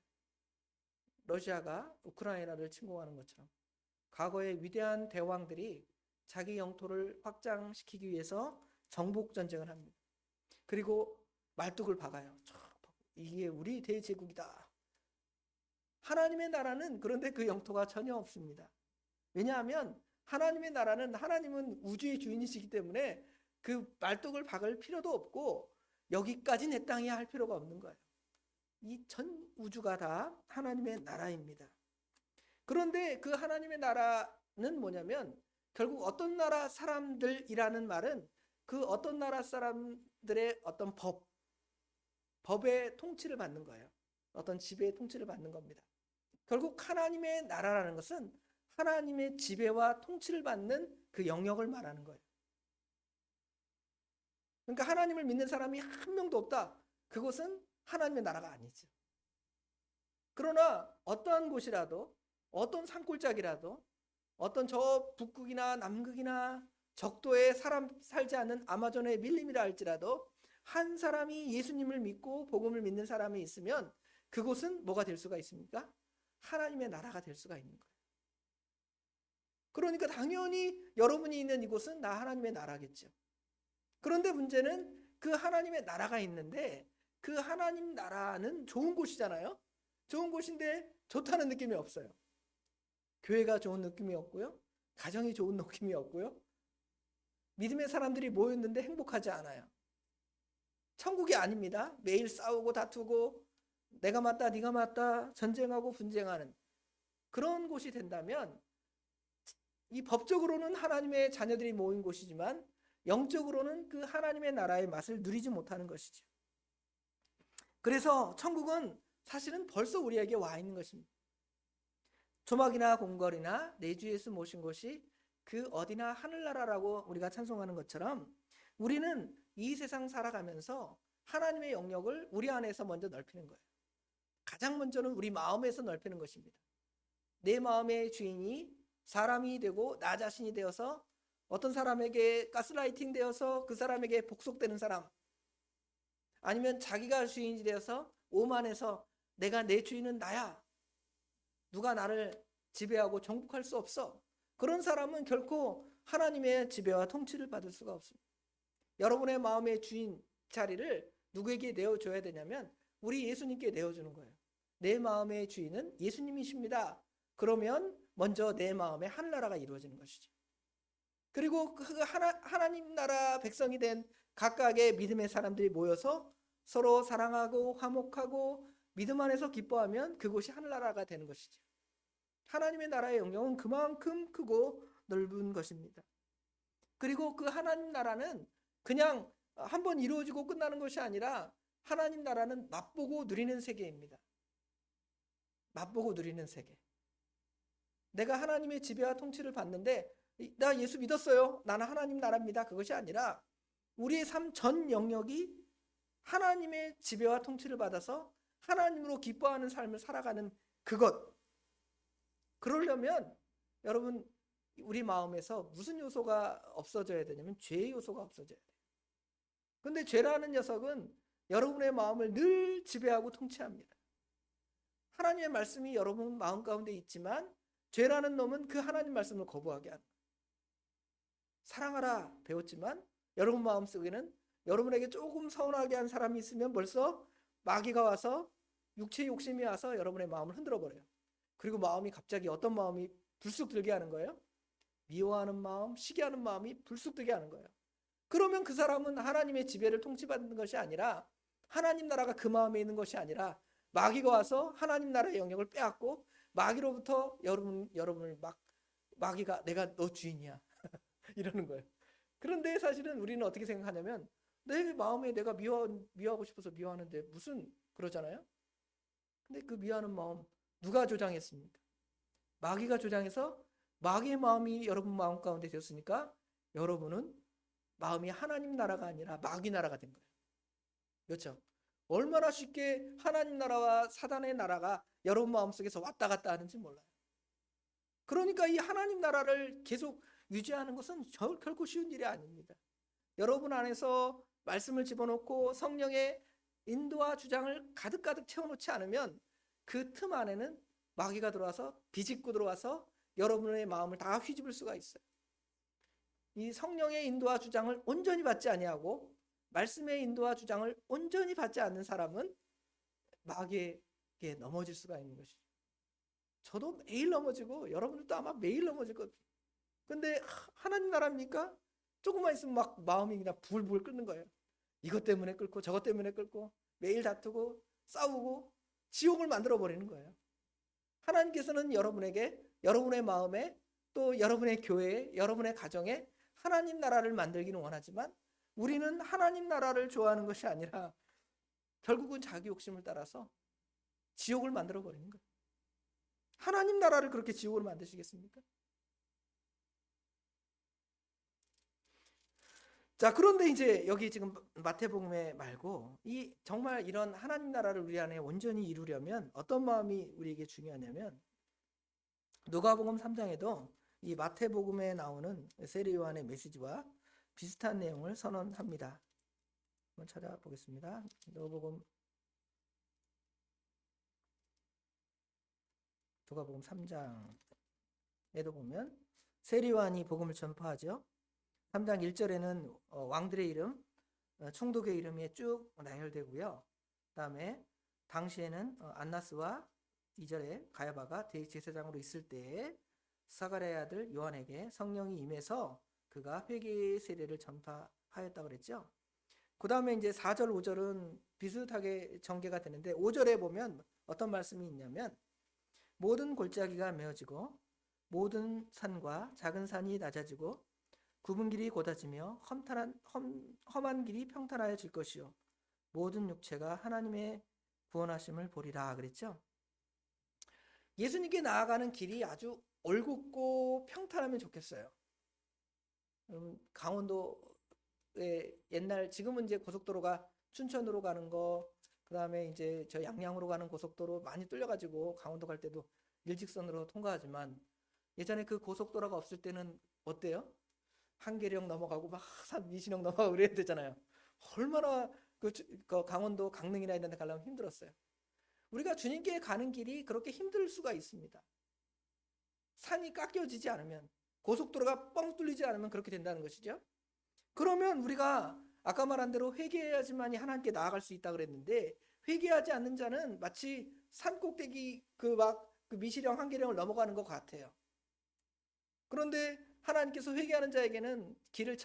러시아가 우크라이나를 침공하는 것처럼 과거의 위대한 대왕들이 자기 영토를 확장시키기 위해서 정복 전쟁을 합니다. 그리고 말뚝을 박아요. 이게 우리 대제국이다. 하나님의 나라는 그런데 그 영토가 전혀 없습니다. 왜냐하면 하나님의 나라는 하나님은 우주의 주인이시기 때문에 그 말뚝을 박을 필요도 없고 여기까지 내 땅이야 할 필요가 없는 거예요. 이 전 우주가 다 하나님의 나라입니다. 그런데 그 하나님의 나라는 뭐냐면 결국 어떤 나라 사람들이라는 말은 그 어떤 나라 사람들의 어떤 법의 통치를 받는 거예요. 어떤 지배의 통치를 받는 겁니다. 결국 하나님의 나라라는 것은 하나님의 지배와 통치를 받는 그 영역을 말하는 거예요. 그러니까 하나님을 믿는 사람이 한 명도 없다. 그것은 하나님의 나라가 아니죠. 그러나 어떠한 곳이라도 어떤 산골짜기라도 어떤 저 북극이나 남극이나 적도에 사람 살지 않는 아마존의 밀림이라 할지라도 한 사람이 예수님을 믿고 복음을 믿는 사람이 있으면 그곳은 뭐가 될 수가 있습니까? 하나님의 나라가 될 수가 있는 거예요. 그러니까 당연히 여러분이 있는 이곳은 나 하나님의 나라겠죠. 그런데 문제는 그 하나님의 나라가 있는데 그 하나님 나라는 좋은 곳이잖아요. 좋은 곳인데 좋다는 느낌이 없어요. 교회가 좋은 느낌이 없고요. 가정이 좋은 느낌이 없고요. 믿음의 사람들이 모였는데 행복하지 않아요. 천국이 아닙니다. 매일 싸우고 다투고 내가 맞다 네가 맞다 전쟁하고 분쟁하는 그런 곳이 된다면 이 법적으로는 하나님의 자녀들이 모인 곳이지만 영적으로는 그 하나님의 나라의 맛을 누리지 못하는 것이죠. 그래서 천국은 사실은 벌써 우리에게 와 있는 것입니다. 조막이나 공걸이나 내 주 예수 모신 곳이 그 어디나 하늘나라라고 우리가 찬송하는 것처럼 우리는 이 세상 살아가면서 하나님의 영역을 우리 안에서 먼저 넓히는 거예요. 가장 먼저는 우리 마음에서 넓히는 것입니다. 내 마음의 주인이 사람이 되고 나 자신이 되어서 어떤 사람에게 가스라이팅 되어서 그 사람에게 복속되는 사람, 아니면 자기가 주인이 되어서 오만해서 내가 내 주인은 나야, 누가 나를 지배하고 정복할 수 없어, 그런 사람은 결코 하나님의 지배와 통치를 받을 수가 없습니다. 여러분의 마음의 주인 자리를 누구에게 내어줘야 되냐면 우리 예수님께 내어주는 거예요. 내 마음의 주인은 예수님이십니다. 그러면 먼저 내 마음에 하늘나라가 이루어지는 것이죠. 그리고 그 하나님 나라 백성이 된 각각의 믿음의 사람들이 모여서 서로 사랑하고 화목하고 믿음 안에서 기뻐하면 그곳이 하늘나라가 되는 것이죠. 하나님의 나라의 영역은 그만큼 크고 넓은 것입니다. 그리고 그 하나님 나라는 그냥 한번 이루어지고 끝나는 것이 아니라 하나님 나라는 맛보고 누리는 세계입니다. 맛보고 누리는 세계. 내가 하나님의 지배와 통치를 받는데 나 예수 믿었어요. 나는 하나님 나라입니다. 그것이 아니라 우리의 삶 전 영역이 하나님의 지배와 통치를 받아서 하나님으로 기뻐하는 삶을 살아가는 그것. 그러려면 여러분 우리 마음에서 무슨 요소가 없어져야 되냐면 죄의 요소가 없어져야 돼요. 근데 죄라는 녀석은 여러분의 마음을 늘 지배하고 통치합니다. 하나님의 말씀이 여러분 마음 가운데 있지만 죄라는 놈은 그 하나님 말씀을 거부하게 하는 거예요. 사랑하라 배웠지만 여러분 마음속에는 여러분에게 조금 서운하게 한 사람이 있으면 벌써 마귀가 와서 육체의 욕심이 와서 여러분의 마음을 흔들어 버려요. 그리고 마음이 갑자기 어떤 마음이 불쑥 들게 하는 거예요? 미워하는 마음, 시기하는 마음이 불쑥 들게 하는 거예요. 그러면 그 사람은 하나님의 지배를 통치받는 것이 아니라 하나님 나라가 그 마음에 있는 것이 아니라 마귀가 와서 하나님 나라의 영역을 빼앗고 마귀로부터 여러분을 막 마귀가 내가 너 주인이야 이러는 거예요. 그런데 사실은 우리는 어떻게 생각하냐면 내 마음에 내가 미워하고 싶어서 미워하는데 무슨 그러잖아요. 근데 그 미워하는 마음 누가 조장했습니까? 마귀가 조장해서 마귀의 마음이 여러분 마음 가운데 되었으니까 여러분은 마음이 하나님 나라가 아니라 마귀 나라가 된 거예요. 그렇죠? 얼마나 쉽게 하나님 나라와 사단의 나라가 여러분 마음속에서 왔다 갔다 하는지 몰라요. 그러니까 이 하나님 나라를 계속 유지하는 것은 결코 쉬운 일이 아닙니다. 여러분 안에서 말씀을 집어넣고 성령의 인도와 주장을 가득가득 채워놓지 않으면 그 틈 안에는 마귀가 들어와서 비집고 들어와서 여러분의 마음을 다 휘집을 수가 있어요. 이 성령의 인도와 주장을 온전히 받지 아니하고 말씀의 인도와 주장을 온전히 받지 않는 사람은 마귀에게 넘어질 수가 있는 것이죠. 저도 매일 넘어지고 여러분들도 아마 매일 넘어질 거예요. 근데 하나님 나라입니까? 조금만 있으면 막 마음이 그냥 불불 끓는 거예요. 이것 때문에 끓고 저것 때문에 끓고 매일 다투고 싸우고 지옥을 만들어 버리는 거예요. 하나님께서는 여러분에게 여러분의 마음에 또 여러분의 교회에 여러분의 가정에 하나님 나라를 만들기는 원하지만 우리는 하나님 나라를 좋아하는 것이 아니라 결국은 자기 욕심을 따라서 지옥을 만들어 버리는 거예요. 하나님 나라를 그렇게 지옥으로 만드시겠습니까? 자, 그런데 이제 여기 지금 마태복음에 말고 이 정말 이런 하나님 나라를 우리 안에 온전히 이루려면 어떤 마음이 우리에게 중요하냐면 누가복음 3장에도 이 마태복음에 나오는 세례 요한의 메시지와 비슷한 내용을 선언합니다. 한번 찾아보겠습니다. 누가복음 3장에도 보면 세례 요한이 복음을 전파하죠. 3장 1절에는 왕들의 이름, 총독의 이름이 쭉 나열되고요. 그다음에 당시에는 안나스와 2절에 가야바가 대제사장으로 있을 때에 사가랴의 아들 요한에게 성령이 임해서 그가 회개의 세례를 전파하였다고 그랬죠. 그 다음에 이제 4절, 5절은 비슷하게 전개가 되는데 5절에 보면 어떤 말씀이 있냐면 모든 골짜기가 메어지고 모든 산과 작은 산이 낮아지고 굽은 길이 곧아지며 험한 길이 평탄하여질 것이요 모든 육체가 하나님의 구원하심을 보리라 그랬죠. 예수님께 나아가는 길이 아주 올곧고 평탄하면 좋겠어요. 강원도에 옛날 지금은 이제 고속도로가 춘천으로 가는 거 그다음에 이제 저 양양으로 가는 고속도로 많이 뚫려가지고 강원도 갈 때도 일직선으로 통과하지만 예전에 그 고속도로가 없을 때는 어때요? 한계령 넘어가고 막 미신령 넘어가고 그래야 되잖아요. 얼마나 그 강원도 강릉이나 이런 데 가려면 힘들었어요. 우리가 주님께 가는 길이 그렇게 힘들 수가 있습니다. 산이 깎여지지 않으면 고속도로가 뻥 뚫리지 않으면 그렇게 된다는 것이죠. 그러면 우리가 아까 말한 대로 회개해야지만이 하나님께 나아갈 수 있다 그랬는데 회개하지 않는 자는 마치 산 꼭대기 그 미시령 한계령을 넘어가는 것 같아요. 그런데 하나님께서 회개하는 자에게는 길을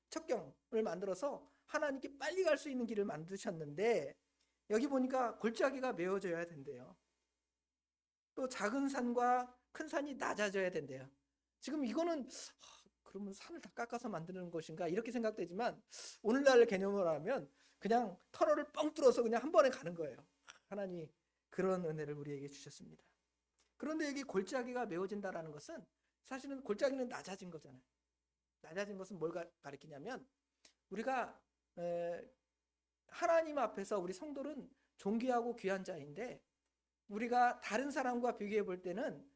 첩경을 만들어서 하나님께 빨리 갈 수 있는 길을 만드셨는데 여기 보니까 골짜기가 메워져야 된대요. 또 작은 산과 큰 산이 낮아져야 된대요. 지금 이거는 그러면 산을 다 깎아서 만드는 것인가 이렇게 생각되지만 오늘날 개념으로 하면 그냥 터널을 뻥 뚫어서 그냥 한 번에 가는 거예요. 하나님이 그런 은혜를 우리에게 주셨습니다. 그런데 여기 골짜기가 메워진다라는 것은 사실은 골짜기는 낮아진 거잖아요. 낮아진 것은 뭘 가리키냐면 우리가 하나님 앞에서 우리 성도는 존귀하고 귀한 자인데 우리가 다른 사람과 비교해 볼 때는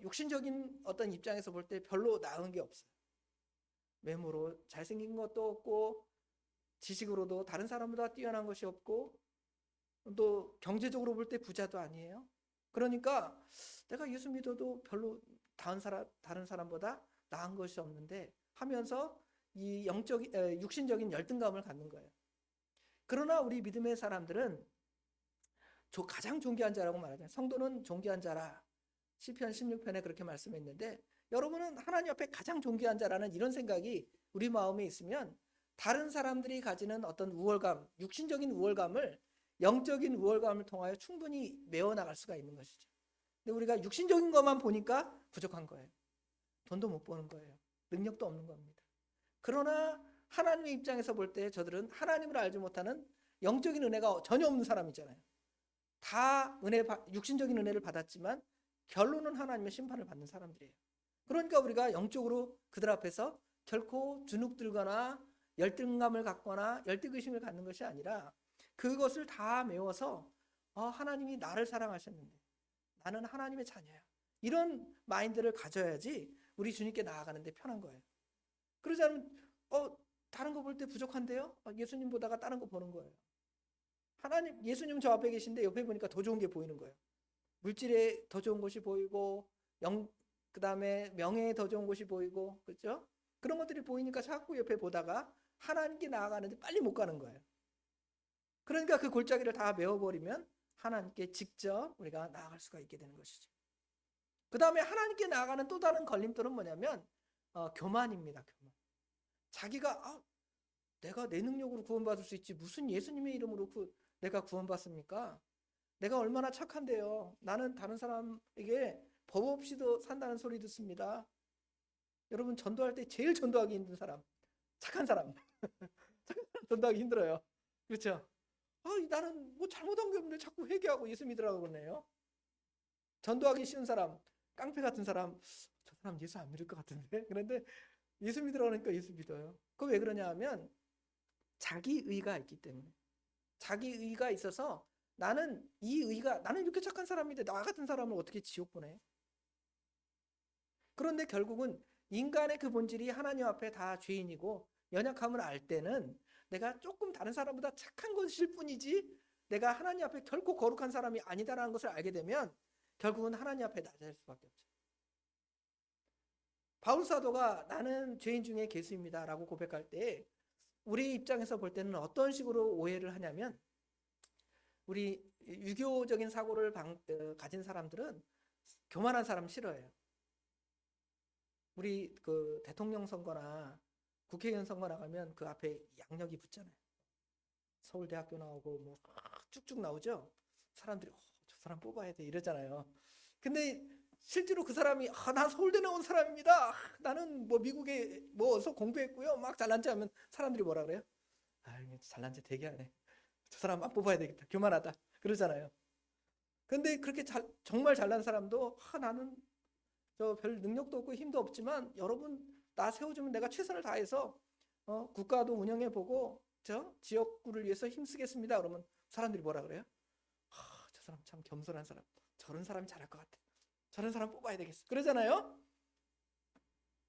육신적인 어떤 입장에서 볼 때 별로 나은 게 없어요. 외모로 잘생긴 것도 없고 지식으로도 다른 사람보다 뛰어난 것이 없고 또 경제적으로 볼 때 부자도 아니에요. 그러니까 내가 예수 믿어도 별로 다른 사람보다 나은 것이 없는데 하면서 이 육신적인 열등감을 갖는 거예요. 그러나 우리 믿음의 사람들은 가장 존귀한 자라고 말하잖아요. 성도는 존귀한 자라. 시편 16편에 그렇게 말씀했는데 여러분은 하나님 앞에 가장 존귀한 자라는 이런 생각이 우리 마음에 있으면 다른 사람들이 가지는 어떤 우월감, 육신적인 우월감을 영적인 우월감을 통하여 충분히 메워나갈 수가 있는 것이죠. 근데 우리가 육신적인 것만 보니까 부족한 거예요. 돈도 못 버는 거예요. 능력도 없는 겁니다. 그러나 하나님의 입장에서 볼 때 저들은 하나님을 알지 못하는 영적인 은혜가 전혀 없는 사람이잖아요. 다 육신적인 은혜를 받았지만 결론은 하나님의 심판을 받는 사람들이에요. 그러니까 우리가 영적으로 그들 앞에서 결코 주눅들거나 열등감을 갖거나 열등의식을 갖는 것이 아니라 그것을 다 메워서 하나님이 나를 사랑하셨는데 나는 하나님의 자녀야. 이런 마인드를 가져야지 우리 주님께 나아가는데 편한 거예요. 그러지 않으면 다른 거 볼 때 부족한데요? 예수님 보다가 다른 거 보는 거예요. 예수님 저 앞에 계신데 옆에 보니까 더 좋은 게 보이는 거예요. 물질에 더 좋은 것이 보이고 그 다음에 명예에 더 좋은 것이 보이고 그렇죠? 그런 것들이 보이니까 자꾸 옆에 보다가 하나님께 나아가는데 빨리 못 가는 거예요. 그러니까 그 골짜기를 다 메워버리면 하나님께 직접 우리가 나아갈 수가 있게 되는 것이죠. 그 다음에 하나님께 나아가는 또 다른 걸림돌은 뭐냐면 교만입니다. 교만. 자기가 내가 내 능력으로 구원받을 수 있지 무슨 예수님의 이름으로 내가 구원받습니까? 내가 얼마나 착한데요. 나는 다른 사람에게 법 없이도 산다는 소리 듣습니다. 여러분 전도할 때 제일 전도하기 힘든 사람 착한 사람. 착한 사람 전도하기 힘들어요. 그렇죠? 나는 뭐 잘못한 게 없는데 자꾸 회개하고 예수 믿으라고 그러네요. 전도하기 쉬운 사람 깡패 같은 사람 저 사람 예수 안 믿을 것 같은데 그런데 예수 믿으라고 하니까 예수 믿어요. 그거 왜 그러냐 하면 자기의가 있기 때문에 자기의가 있어서 나는 이렇게 착한 사람인데 나 같은 사람을 어떻게 지옥 보내? 그런데 결국은 인간의 그 본질이 하나님 앞에 다 죄인이고 연약함을 알 때는 내가 조금 다른 사람보다 착한 것일 뿐이지 내가 하나님 앞에 결코 거룩한 사람이 아니다라는 것을 알게 되면 결국은 하나님 앞에 낮아질 수밖에 없죠. 바울 사도가 나는 죄인 중에 괴수입니다라고 고백할 때 우리 입장에서 볼 때는 어떤 식으로 오해를 하냐면 우리 유교적인 사고를 가진 사람들은 교만한 사람 싫어해요. 우리 그 대통령 선거나 국회의원 선거 나가면 그 앞에 양력이 붙잖아요. 서울대학교 나오고 뭐 쭉쭉 나오죠. 사람들이 저 사람 뽑아야 돼 이러잖아요. 근데 실제로 그 사람이 나 서울대 나온 사람입니다. 나는 뭐 미국에 뭐 어서 공부했고요. 막 잘난 체 하면 사람들이 뭐라 그래요? 잘난 체 되게 하네. 저 사람 안 뽑아야 되겠다. 교만하다. 그러잖아요. 근데 그렇게 정말 잘난 사람도 나는 저 별 능력도 없고 힘도 없지만 여러분 나 세워주면 내가 최선을 다해서 국가도 운영해보고 저 지역구를 위해서 힘쓰겠습니다. 그러면 사람들이 뭐라 그래요? 저 사람 참 겸손한 사람. 저런 사람이 잘할 것 같아. 저런 사람 뽑아야 되겠어. 그러잖아요.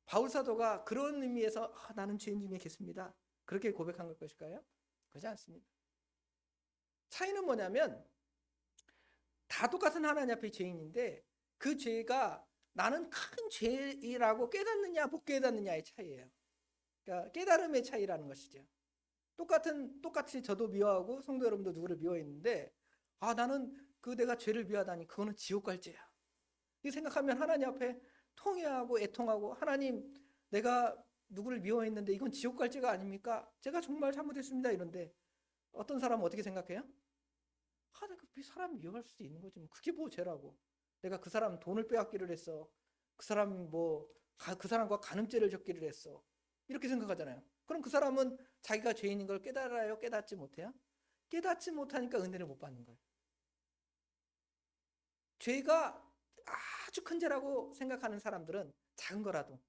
바울 사도가 그런 의미에서 나는 죄인 중에 있겠습니다. 그렇게 고백한 걸 것일까요? 그렇지 않습니다. 차이는 뭐냐면 다 똑같은 하나님 앞에 죄인인데 그 죄가 나는 큰 죄라고 깨닫느냐 못 깨닫느냐의 차이예요. 그러니까 깨달음의 차이라는 것이죠. 똑같이 저도 미워하고 성도 여러분도 누구를 미워했는데 나는 내가 죄를 미워하다니 그거는 지옥 갈 죄야. 이 생각하면 하나님 앞에 통회하고 애통하고 하나님 내가 누구를 미워했는데 이건 지옥 갈 죄가 아닙니까? 제가 정말 잘못했습니다 이런데 어떤 사람은 어떻게 생각해요? 내가 그 사람 미워할 수도 있는 거지 뭐. 그게 뭐 죄라고. 내가 그 사람 돈을 빼앗기를 했어. 그 사람 그 사람과 간음죄를 졌기를 했어. 이렇게 생각하잖아요. 그럼 그 사람은 자기가 죄인인 걸 깨달아요? 깨닫지 못해요? 깨닫지 못하니까 은혜를 못 받는 거예요. 죄가 아주 큰 죄라고 생각하는 사람들은 작은 거라도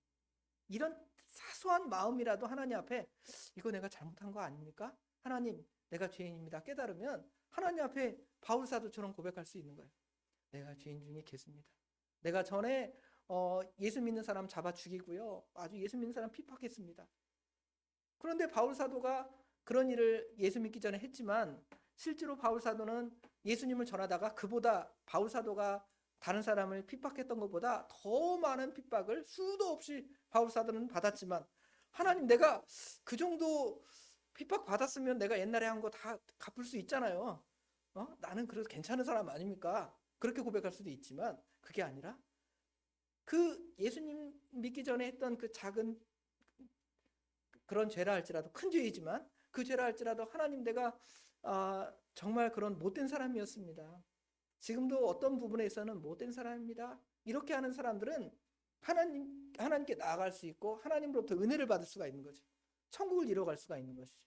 이런 사소한 마음이라도 하나님 앞에 이거 내가 잘못한 거 아닙니까? 하나님 내가 죄인입니다. 깨달으면 하나님 앞에 바울 사도처럼 고백할 수 있는 거예요. 내가 죄인 중에 있겠습니다. 내가 전에 예수 믿는 사람 잡아 죽이고요. 아주 예수 믿는 사람 핍박했습니다. 그런데 바울 사도가 그런 일을 예수 믿기 전에 했지만 실제로 바울 사도는 예수님을 전하다가 바울 사도가 다른 사람을 핍박했던 것보다 더 많은 핍박을 수도 없이 바울 사도는 받았지만 하나님 내가 그 정도 핍박 받았으면 내가 옛날에 한 거 다 갚을 수 있잖아요. 나는 그래도 괜찮은 사람 아닙니까? 그렇게 고백할 수도 있지만 그게 아니라 그 예수님 믿기 전에 했던 그 작은 그런 죄라 할지라도 큰 죄이지만 그 죄라 할지라도 하나님 내가 정말 그런 못된 사람이었습니다. 지금도 어떤 부분에 있어서는 못된 사람입니다. 이렇게 하는 사람들은 하나님께 나아갈 수 있고 하나님으로부터 은혜를 받을 수가 있는 거죠. 천국을 이뤄갈 수가 있는 것이죠.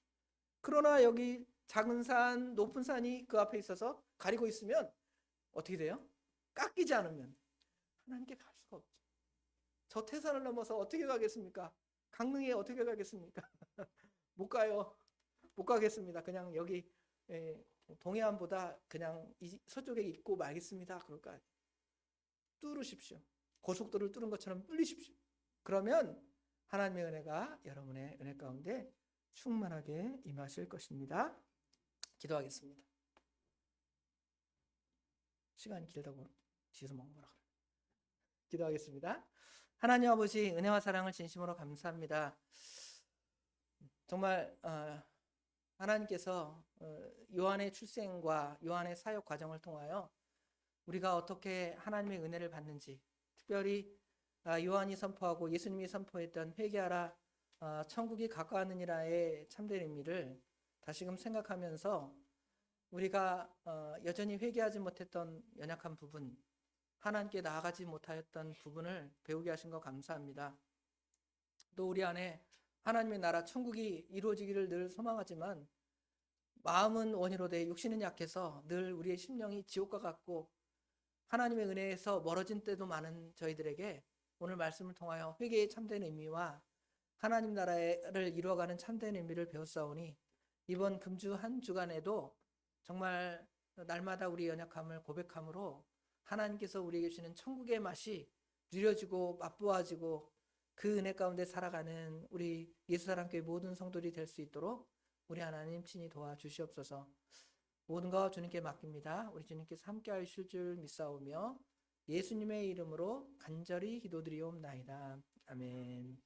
그러나 여기 작은 산, 높은 산이 그 앞에 있어서 가리고 있으면 어떻게 돼요? 깎이지 않으면 하나님께 갈 수가 없죠. 저 태산을 넘어서 어떻게 가겠습니까? 강릉에 어떻게 가겠습니까? 못 가요. 못 가겠습니다. 그냥 여기 동해안보다 그냥 서쪽에 있고 말겠습니다. 그럴까? 뚫으십시오. 고속도로를 뚫은 것처럼 뚫리십시오. 그러면 하나님의 은혜가 여러분의 은혜 가운데 충만하게 임하실 것입니다. 기도하겠습니다. 시간이 길다고 뒤에서 먹는 거라 그래. 기도하겠습니다. 하나님 아버지 은혜와 사랑을 진심으로 감사합니다. 정말 하나님께서 요한의 출생과 요한의 사역 과정을 통하여 우리가 어떻게 하나님의 은혜를 받는지 특별히 요한이 선포하고 예수님이 선포했던 회개하라 천국이 가까웠느니라의 참된 의미를 다시금 생각하면서 우리가 여전히 회개하지 못했던 연약한 부분 하나님께 나아가지 못하였던 부분을 배우게 하신 거 감사합니다. 또 우리 안에 하나님의 나라 천국이 이루어지기를 늘 소망하지만 마음은 원이로 돼 육신은 약해서 늘 우리의 심령이 지옥과 같고 하나님의 은혜에서 멀어진 때도 많은 저희들에게 오늘 말씀을 통하여 회개의 참된 의미와 하나님 나라를 이루어가는 참된 의미를 배웠사오니 이번 금주 한 주간에도 정말 날마다 우리 연약함을 고백함으로 하나님께서 우리에게 주시는 천국의 맛이 누려지고 맛보아지고 그 은혜 가운데 살아가는 우리 예수사랑교회 모든 성도들이 될 수 있도록 우리 하나님 친히 도와주시옵소서. 모든 것 주님께 맡깁니다. 우리 주님께서 함께 하실 줄 믿사오며 예수님의 이름으로 간절히 기도드리옵나이다. 아멘.